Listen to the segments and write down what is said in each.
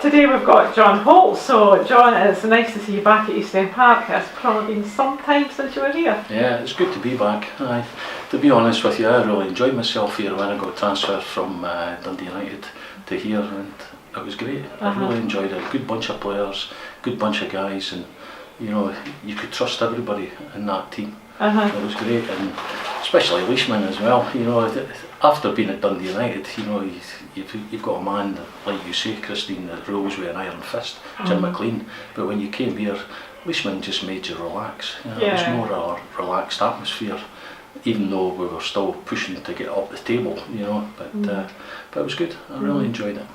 Today we've got John Holt. So John, it's nice to see you back at East End Park. It's probably been some time since you were here. Yeah, it's good to be back. To be honest with you, I really enjoyed myself here when I got transferred from Dundee United to here, and it was great. I really enjoyed it. Good bunch of players, good bunch of guys, and you could trust everybody in that team. It was great, and especially Leishman as well. After being at Dundee United, you've got a man that, like you say, Christine, that rules with an iron fist, Jim McLean. But when you came here, Leishman just made you relax. It was more a relaxed atmosphere, even though we were still pushing to get up the table. But it was good. I really enjoyed it.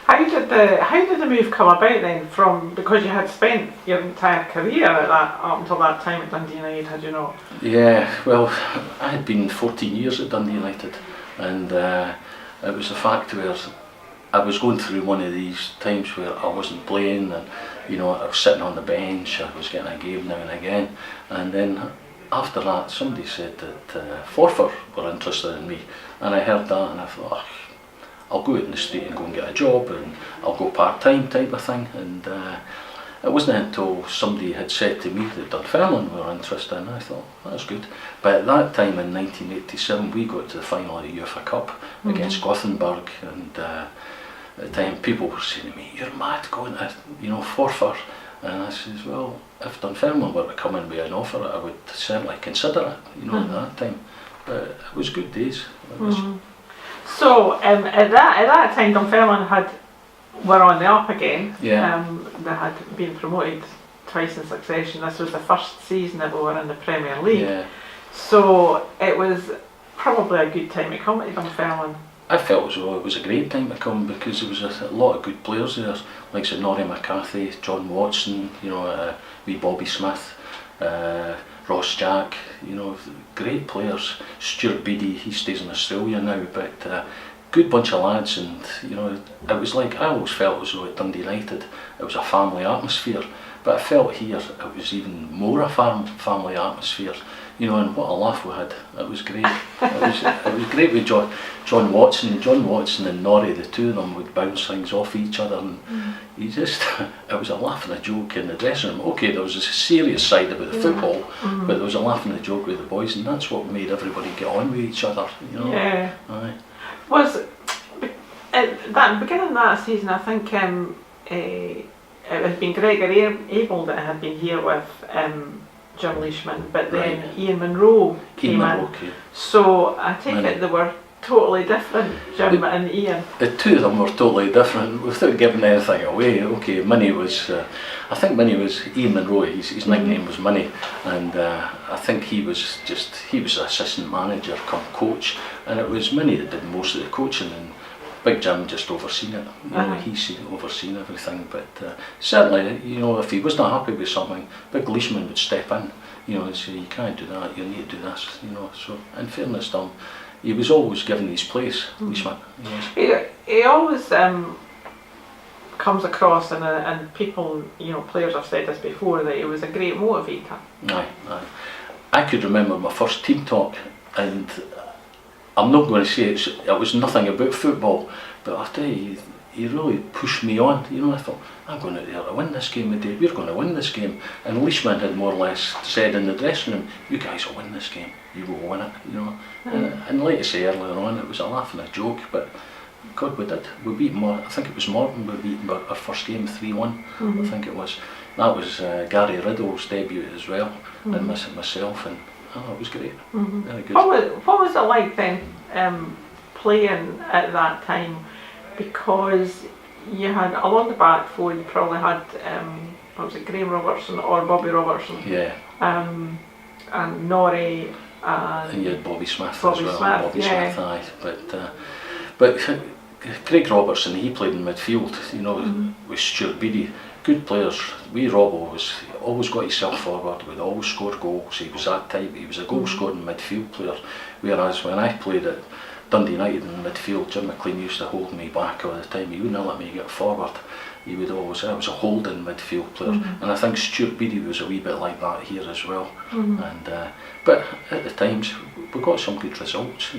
How did the move come about then? Because you had spent your entire career up until that time at Dundee United, had you not? Yeah, well, I had been 14 years at Dundee United, and it was the fact where I was going through one of these times where I wasn't playing, and I was sitting on the bench. I was getting a game now and again, and then after that, somebody said that Forfar were interested in me, and I heard that, and I thought, I'll go out in the street and go and get a job, and I'll go part-time type of thing. And it wasn't until somebody had said to me that Dunfermline were interested, and I thought, that's good. But at that time in 1987, we got to the final of the UEFA Cup against Gothenburg, and at the time people were saying to me, you're mad going to Forfar. And I says, well, if Dunfermline were to come in with an offer, I would certainly consider it, at that time. But it was good days. So at that time, Dunfermline were on the up again. Yeah. They had been promoted twice in succession. This was the first season that we were in the Premier League. Yeah. So it was probably a good time to come to Dunfermline. I felt as though it was a great time to come because there was a lot of good players there, like Norrie McCarthy, John Watson, wee Bobby Smith, Ross Jack, great players. Stuart Beattie, he stays in Australia now, but good bunch of lads, and it was like, I always felt as though at Dundee United it was a family atmosphere, but I felt here it was even more a family atmosphere, and what a laugh we had. It was great. It was great with John Watson and Norrie, the two of them would bounce things off each other, and it was a laugh and a joke in the dressing room. Okay, there was a serious side about the football, but there was a laugh and a joke with the boys, and that's what made everybody get on with each other. Yeah. Aye. Was at that beginning of that season, I think it had been Gregor Abel that had been here with Jim Leishman, but then Ian Munro came in. So I take it they were totally different, Jim and Ian. The two of them were totally different without giving anything away. Okay, Minnie was, I think Minnie was Ian Munro, his nickname was Minnie, and I think he was the assistant manager come coach, and it was Minnie that did most of the coaching, and Big Jim just overseen it. He's overseen everything, but certainly, if he was not happy with something, Big Leishman would step in, and say, you can't do that, you need to do this, so in fairness to him, he was always given his place, Leishman. He always comes across, and people, players have said this before, that he was a great motivator. Aye. I could remember my first team talk, and I'm not going to say it was nothing about football, but I'll tell you, he really pushed me on. I thought, I'm going out there to win this game today, we're going to win this game. And Leishman had more or less said in the dressing room, you guys will win this game, you will win it, And like I say earlier on, it was a laugh and a joke, but God, we did. We beat I think it was Morton, we beat our first game 3-1, I think it was. That was Gary Riddle's debut as well, and myself, and it was great. Very good. What was it like then, playing at that time? Because you had, along the back four, you probably had, was it Graham Robertson or Bobby Robertson? Yeah. And Norrie. And you had Bobby Smith as Bobby well. Smith, Bobby Smith, aye. But Craig Robertson, he played in midfield, with Stuart Beattie. Good players. Robbo was always got himself forward, would always score goals. He was that type. He was a goal scoring midfield player. Whereas when I played at Dundee United in midfield, Jim McLean used to hold me back all the time. He wouldn't let me get forward. He would always. I was a holding midfield player, and I think Stuart Beattie was a wee bit like that here as well. And but at the times we got some good results.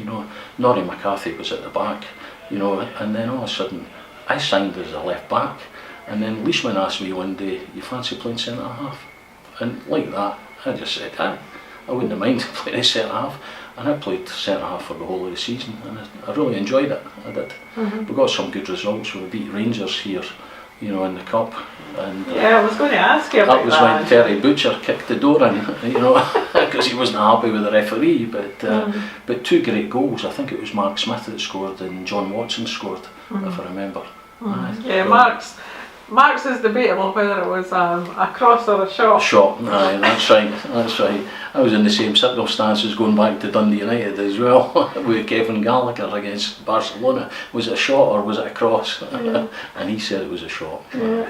Norrie McCarthy was at the back, and then all of a sudden I signed as a left back. And then Leishman asked me one day, you fancy playing centre half? And like that, I just said, I wouldn't have minded playing centre half. And I played centre half for the whole of the season, and I really enjoyed it. I did. We got some good results. We beat Rangers here, you know, in the cup. And yeah, I was going to ask you about that was when Terry Butcher kicked the door in, you know, because he wasn't happy with the referee. But two great goals. I think it was Mark Smith that scored and John Watson scored, if I remember. Yeah, Mark's is debatable whether it was a cross or a shot. A shot, aye, that's right, that's right. I was in the same circumstances going back to Dundee United as well, with Kevin Gallagher against Barcelona. Was it a shot or was it a cross? Yeah. And he said it was a shot. Yeah.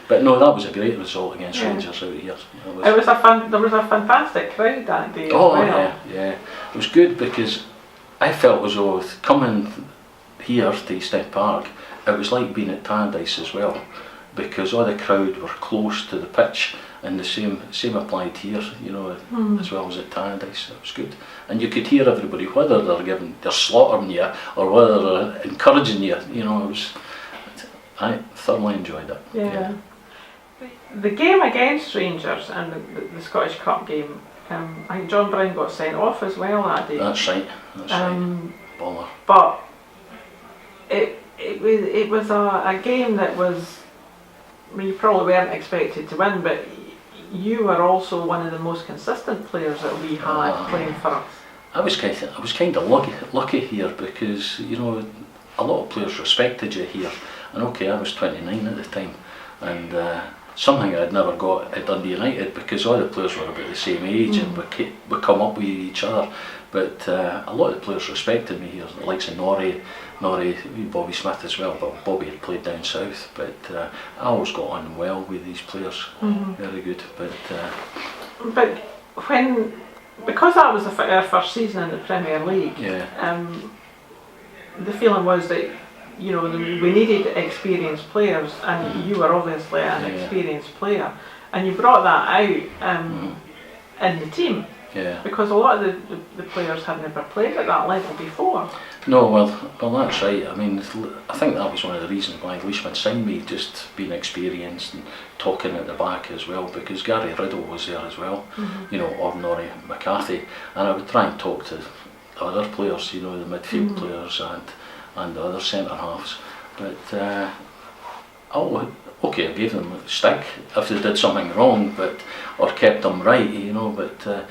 But no, that was a great result against Rangers out here. There was a fantastic crowd that day as well. Yeah. It was good because I felt as though coming here to East End Park, it was like being at Tannadice as well, because all the crowd were close to the pitch, and the same applied here, you know, as well as at Tannadice. It was good, and you could hear everybody, whether they're slaughtering you or whether they're encouraging you. You know, I thoroughly enjoyed it. Yeah. The game against Rangers and the Scottish Cup game, I think John Brown got sent off as well that day. That's right. Baller. But it was a game that was, I mean, you probably weren't expected to win, but you were also one of the most consistent players that we had playing for us. I was kind of lucky here because, you know, a lot of players respected you here, and okay, I was 29 at the time, and something I'd never got at Dundee United because all the players were about the same age and we come up with each other. But a lot of the players respected me here, the likes of Norrie, Bobby Smith as well, but Bobby had played down south. But I always got on well with these players, very good. But because that was our first season in the Premier League, the feeling was that, you know, we needed experienced players, and you were obviously an experienced player, and you brought that out in the team. Yeah. Because a lot of the players had never played at that level before. No, well that's right. I mean, I think that was one of the reasons why Leishman signed me, just being experienced and talking at the back as well, because Gary Riddle was there as well, you know, or Norrie McCarthy, and I would try and talk to the other players, you know, the midfield players and the other centre halves. But okay, I gave them a stick if they did something wrong, or kept them right, you know. But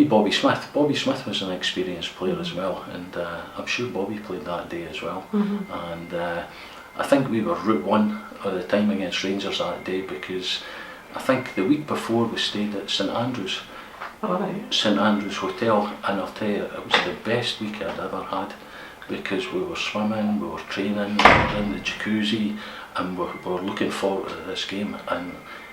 Bobby Smith was an experienced player as well, and I'm sure Bobby played that day as well. And I think we were route one at the time against Rangers that day, because I think the week before we stayed at St Andrews, St Andrews Hotel, and I'll tell you, it was the best week I'd ever had, because we were swimming, we were training, we were in the jacuzzi, and we were looking forward to this game. And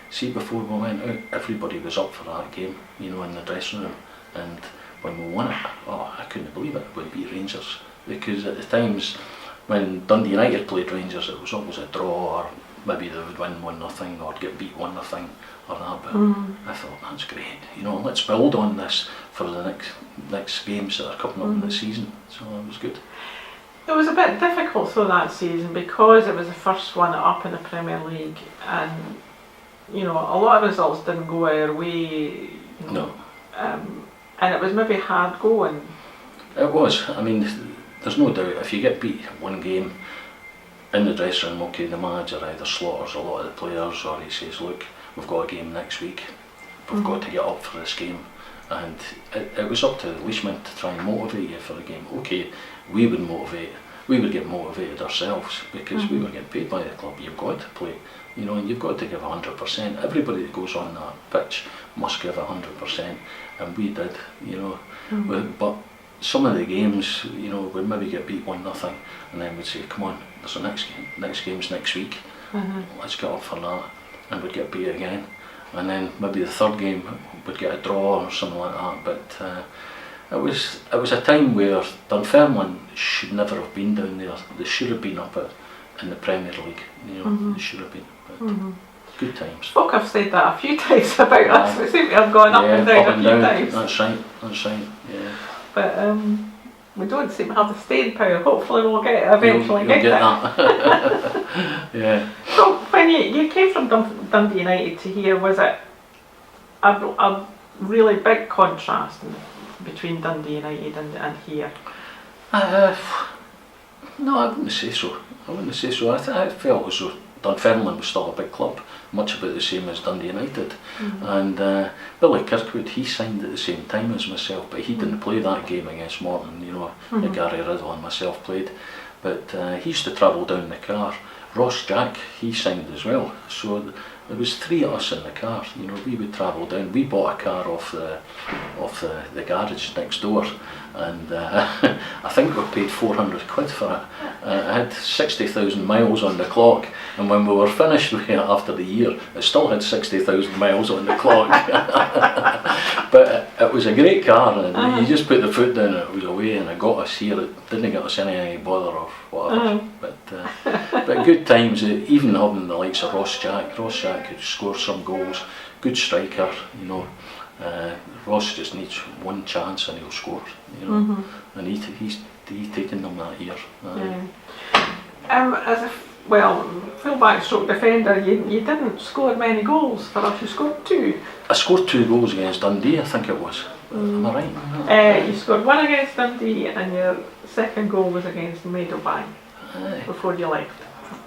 see, before we went out, everybody was up for that game, you know, in the dressing room. And when we won it, I couldn't believe it. We beat Rangers, because at the times when Dundee United played Rangers, it was always a draw, or maybe they would win 1-0 or get beat 1-0 or that. But I thought, that's great, you know, let's build on this for the next games that are coming up in the season. So it was good. It was a bit difficult though that season, because it was the first one up in the Premier League, and you know, a lot of results didn't go our way. You know, and it was maybe hard going. It was. I mean, there's no doubt if you get beat one game in the dressing room, okay, the manager either slaughters a lot of the players, or he says, look, we've got a game next week, we've got to get up for this game. And it was up to Leishman to try and motivate you for the game. Okay, we would get motivated ourselves, because we were getting paid by the club. You've got to play, you know, and you've got to give 100%. Everybody that goes on that pitch must give 100%, and we did, you know. But some of the games, you know, we'd maybe get beat 1-0, and then we'd say, come on, there's the next game's next week, let's get up for that, and we'd get beat again. And then maybe the third game would get a draw or something like that. But it was a time where Dunfermline should never have been down there. They should have been up in the Premier League. You know, they should have been. But good times. Folk have said that a few times about us. We seem to have gone up and down a few times. That's right. Yeah. But we don't seem to have the staying power. Hopefully we'll eventually get that. Yeah. So When you came from Dundee United to here, was it a really big contrast between Dundee United and here? No, I wouldn't say so. I felt as though Dunfermline was still a big club, much about the same as Dundee United. And Billy Kirkwood, he signed at the same time as myself, but he didn't play that game against Morton, Gary Riddle and myself played. But he used to travel down in the car. Ross Jack, he signed as well. So there was 3 of us in the car. We would travel down. We bought a car off the garage next door, and I think we paid 400 quid for it. It had 60,000 miles on the clock, and when we were finished with it after the year, it still had 60,000 miles on the clock. But it was a great car, and you just put the foot down and it was away, and it got us here. It didn't get us any bother or whatever. But good times, even having the likes of Ross Jack. Ross Jack could score some goals, good striker, Ross just needs one chance and he'll score, and he's taken them that year. As a full-back stroke defender, you didn't score many goals for us. You scored 2. I scored 2 goals against Dundee, I think it was. Am I right? You scored 1 against Dundee, and your second goal was against Meadowbank before you left.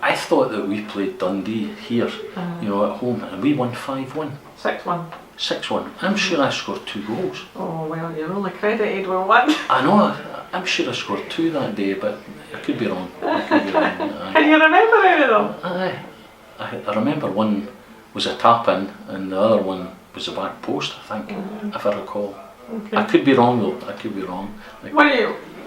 I thought that we played Dundee here, at home, and we won 5-1. 6-1. 6-1. I'm sure I scored 2 goals. Oh well, you're only credited with 1. I know. I'm sure I scored 2 that day, but I could be wrong. Can you remember any of them? I remember one was a tap in, and the other one was a back post, I think, if I recall. Okay. I could be wrong though. I could be wrong.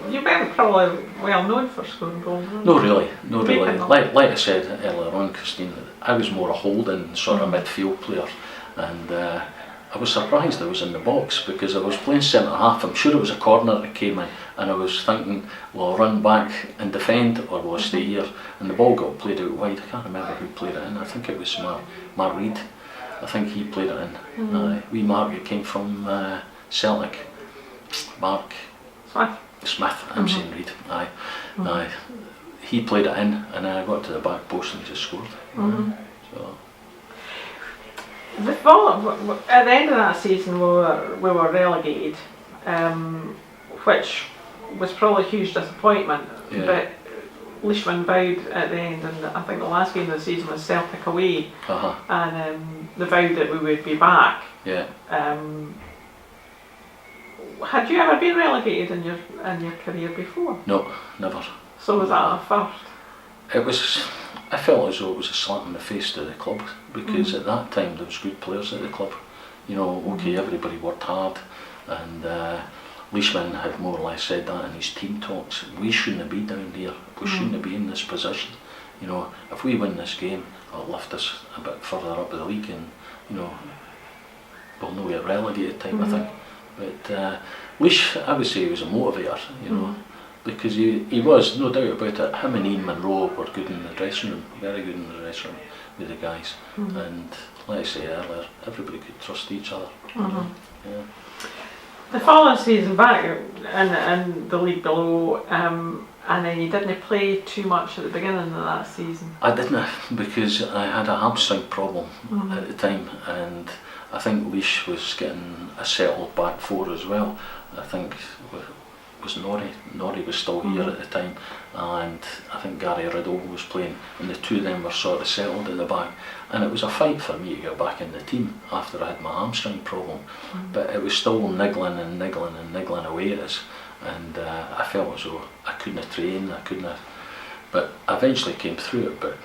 You weren't probably well known for scoring goals. No, really. Like I said earlier on, Christine, I was more a holding sort of midfield player, and I was surprised I was in the box because I was playing centre half. I'm sure it was a corner that came in, and I was thinking, will I run back and defend, or will I stay here? And the ball got played out wide. I can't remember who played it in. I think it was Mark Reid. I think he played it in. Wee Mark, who came from Celtic. Mark Smith, I'm saying Reid. He played it in, and I got to the back post and just scored. So. At the end of that season, we were relegated, which was probably a huge disappointment. Yeah. But Leishman vowed at the end, and I think the last game of the season was Celtic away, and they vowed that we would be back. Yeah. Had you ever been relegated in your career before? No, never. So was that a first? It was. I felt as though it was a slap in the face to the club, because at that time there was good players at the club. Everybody worked hard, and Leishman had more or less said that in his team talks. We shouldn't be down here. We shouldn't be in this position. If we win this game, it'll lift us a bit further up the league, and we'll not get relegated type of thing. But Leish, I would say, he was a motivator, because he was, no doubt about it. Him and Ian Munro were good in the dressing room, very good in the dressing room with the guys. And like I say earlier, everybody could trust each other. Yeah. The following season back in the league below, and then you didn't play too much at the beginning of that season. I didn't, because I had a hamstring problem at the time, and I think Leish was getting a settled back 4 as well. I think was Norrie was still here at the time, and I think Gary Riddle was playing, and the 2 of them were sort of settled at the back, and it was a fight for me to get back in the team after I had my hamstring problem. But it was still niggling away at us, and I felt as though I couldn't train, but I eventually came through it. But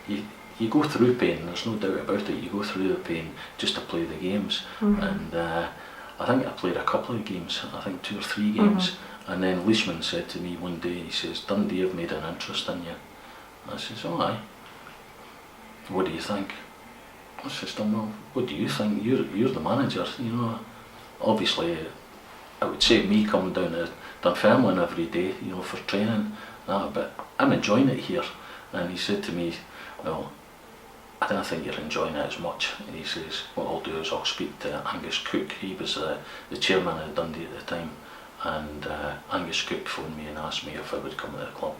you go through pain, there's no doubt about it. You go through the pain just to play the games, and I think I played a couple of games, I think 2 or 3 games, and then Leishman said to me one day, he says, Dundee have made an interest in you. I says, oh aye. What do you think? I says, well, what do you think? You're the manager, Obviously, I would say me coming down to Dunfermline every day, for training, but I'm enjoying it here. And he said to me, well, I don't think you're enjoying it as much. And he says, what I'll do is I'll speak to Angus Cook. He was the chairman of Dundee at the time, and Angus Cook phoned me and asked me if I would come to the club.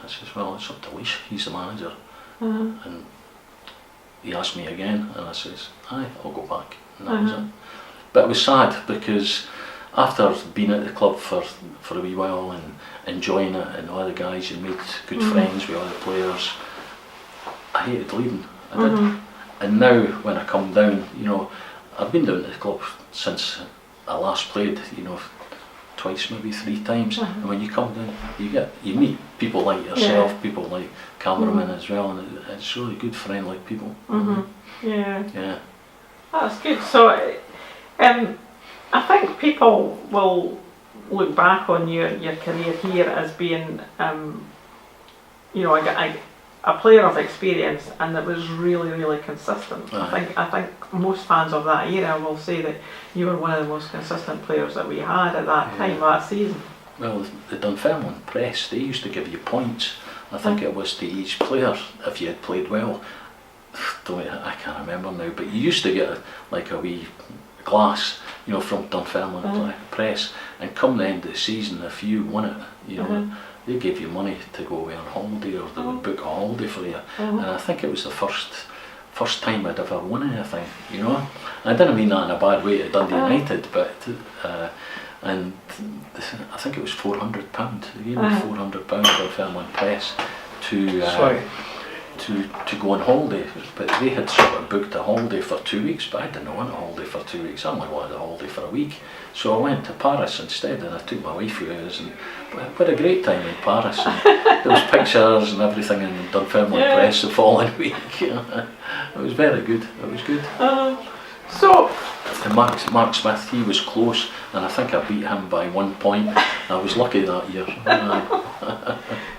I says, well, it's up to Leish, he's the manager. And he asked me again, and I says, aye, I'll go back. And that was it. But it was sad because after being at the club for a wee while and enjoying it, and all the guys, you made good friends with all the players, I hated leaving. I did. And now when I come down, you know, I've been down to the club since I last played, you know, twice, maybe 3 times. And when you come down, you meet people like yourself, people like cameramen as well, and it's really good, friendly people. Yeah. That's good. So, I think people will look back on your career here as being, you know, a player of experience, and that was really, really consistent. I think most fans of that era will say that you were one of the most consistent players that we had at that time, that season. Well, the Dunfermline press, they used to give you points. I think it was to each player if you had played well. I can't remember now, but you used to get like a wee glass, you know, from Dunfermline press, and come the end of the season, if you won it, you know, they gave you money to go away on holiday, or they would book a holiday for you. And I think it was the first time I'd ever won anything, you know. I didn't mean that in a bad way to Dundee United, but and I think it was £400. They gave me £400 Dunfermline press to go on holiday, but they had sort of booked a holiday for 2 weeks, but I didn't want a holiday for 2 weeks. I only wanted a holiday for a week, so I went to Paris instead, and I took my wife with us, and we had a great time in Paris. And there was pictures and everything in the Dunfermline press the following week. You know. It was very good. It was good. And Mark Smith, he was close, and I think I beat him by 1 point. I was lucky that year.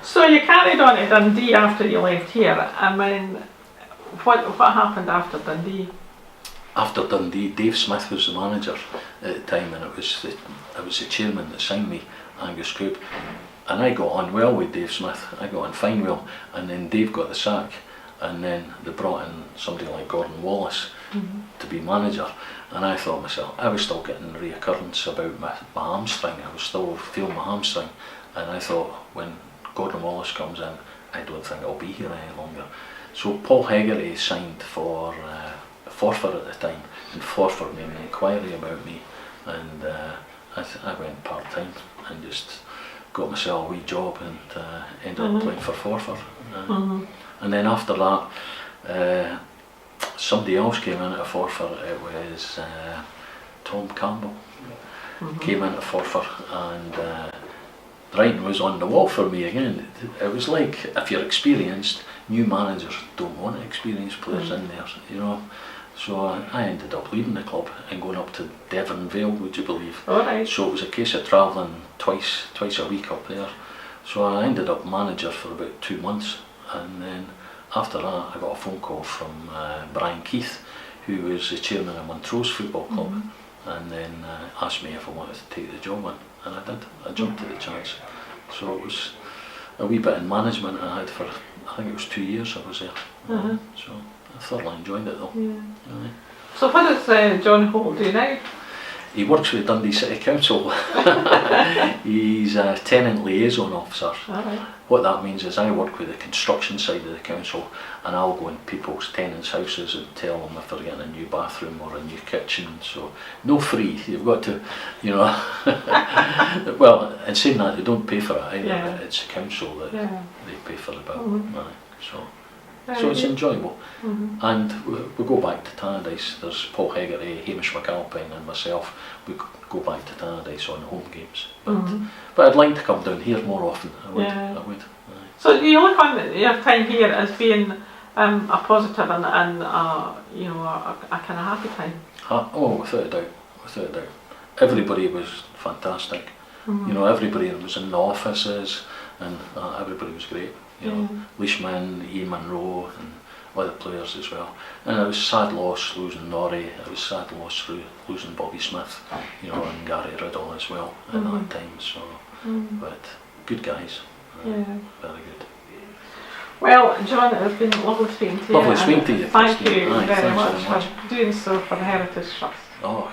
So you carried on to Dundee after you left here. I mean, what happened after Dundee? After Dundee, Dave Smith was the manager at the time, and it was the chairman that signed me, Angus Coop. And I got on well with Dave Smith. I got on fine well, and then Dave got the sack, and then they brought in somebody like Gordon Wallace to be manager. And I thought myself, I was still getting reoccurrence about my hamstring. I was still feeling my hamstring, and I thought, when Gordon Wallace comes in, I don't think I'll be here any longer. So Paul Hegarty signed for Forfar at the time, and Forfar made an inquiry about me, and I went part-time and just got myself a wee job, and ended up playing for Forfar. And then after that, somebody else came in at Forfar. It was Tom Campbell came in at Forfar, and the writing was on the wall for me again. It was like, if you're experienced, new managers don't want experienced players in there, you know. So I ended up leaving the club and going up to Devon Vale, would you believe? So it was a case of travelling twice a week up there. So I ended up manager for about 2 months, and then after that I got a phone call from Brian Keith, who was the chairman of Montrose Football Club, and then asked me if I wanted to take the job on, and I did. I jumped at the chance. So it was a wee bit in management I had for, I think it was 2 years I was there. So I thoroughly enjoyed it though. So what does John Holt do now? He works with Dundee City Council. He's a tenant liaison officer. What that means is I work with the construction side of the council, and I'll go in people's tenants' houses and tell them if they're getting a new bathroom or a new kitchen. So no free, you've got to, you know. Well, in saying that, they don't pay for it either. It's the council that they pay for the bill. So it's enjoyable. And we go back to Tannadice. There's Paul Hegarty, Hamish McAlpine and myself. We go back to Tannadice on home games. But I'd like to come down here more often. I would. So you look on your time here as being a positive and you know, a kind of happy time? Oh, without a doubt. Everybody was fantastic. You know, everybody that was in the offices, and everybody was great. You know, Leishman, Ian Munro, and other players as well. And it was sad loss losing Norrie. It was sad loss losing Bobby Smith, you know, and Gary Riddle as well at that time. So, but good guys, very good. Well, John, it's been lovely speaking to you. Lovely speaking to you. Thank you very much for doing so for the Heritage Trust. Oh,